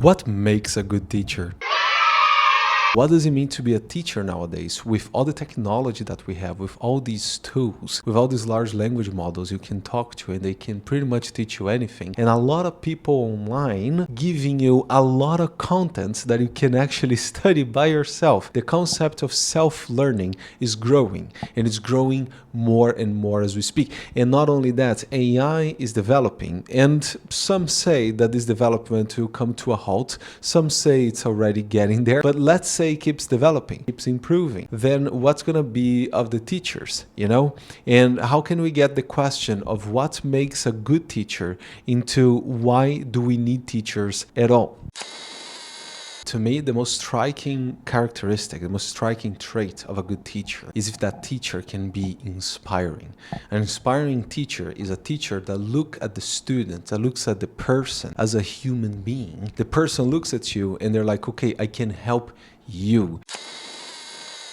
What makes a good teacher? What does it mean to be a teacher nowadays with all the technology that we have, with all these tools, with all these large language models you can talk to and they can pretty much teach you anything. And a lot of people online giving you a lot of content that you can actually study by yourself. The concept of self-learning is growing, and it's growing more and more as we speak. And not only that, AI is developing, and some say that this development will come to a halt. Some say it's already getting there, but let's say it keeps developing, keeps improving. Then what's going to be of the teachers, you know? And how can we get the question of what makes a good teacher into why do we need teachers at all? To me, the most striking characteristic, the most striking trait of a good teacher is if that teacher can be inspiring. An inspiring teacher is a teacher that looks at the student, that looks at the person as a human being. The person looks at you and they're like, okay, I can help you.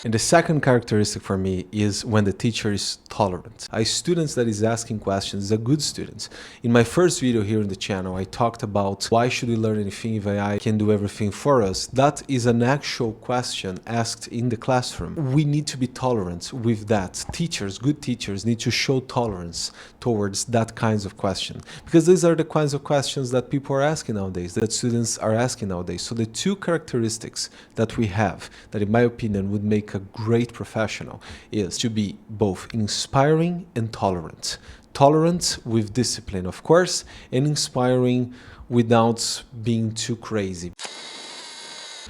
And the second characteristic for me is when the teacher is tolerant. A student that is asking questions is a good student. In my first video here on the channel, I talked about why should we learn anything if AI can do everything for us. That is an actual question asked in the classroom. We need to be tolerant with that. Teachers, good teachers, need to show tolerance towards that kinds of question, because these are the kinds of questions that people are asking nowadays, that students are asking nowadays. So the two characteristics that we have that in my opinion would make a great professional is to be both inspiring and tolerant. Tolerant with discipline, of course, and inspiring without being too crazy.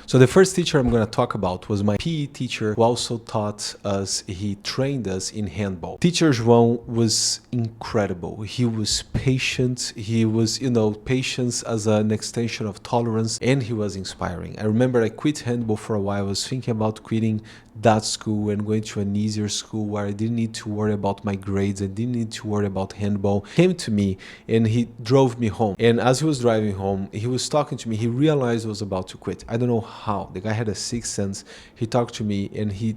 So the first teacher I'm going to talk about was my PE teacher, who also taught us, he trained us in handball. Teacher João was incredible. He was patient. He was, patience as an extension of tolerance, and he was inspiring. I remember I quit handball for a while. I was thinking about quitting that school and going to an easier school where I didn't need to worry about my grades. I didn't need to worry about handball. He came to me and he drove me home. And as he was driving home, he was talking to me. He realized I was about to quit. I don't know how. The guy had a sixth sense. He talked to me and he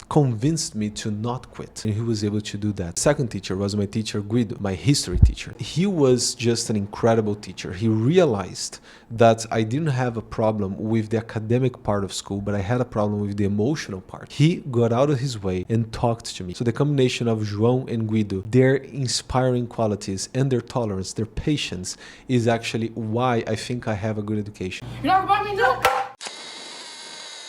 convinced me to not quit, and he was able to do that. Second teacher was my teacher Guido, my history teacher. He was just an incredible teacher. He realized that I didn't have a problem with the academic part of school, but I had a problem with the emotional part. He got out of his way and talked to me. So the combination of João and Guido, their inspiring qualities and their tolerance, their patience, is actually why I think I have a good education.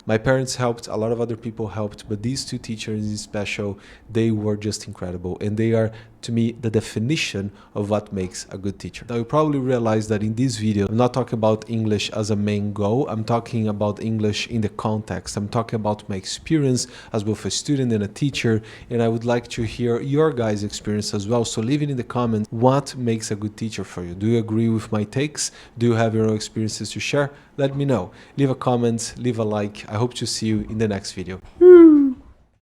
My parents helped, a lot of other people helped, but these two teachers in special, they were just incredible. And they are, to me, the definition of what makes a good teacher. Now, you probably realize that in this video, I'm not talking about English as a main goal. I'm talking about English in the context. I'm talking about my experience as both a student and a teacher. And I would like to hear your guys' experience as well. So leave it in the comments. What makes a good teacher for you? Do you agree with my takes? Do you have your own experiences to share? Let me know. Leave a comment, leave a like. I hope to see you in the next video.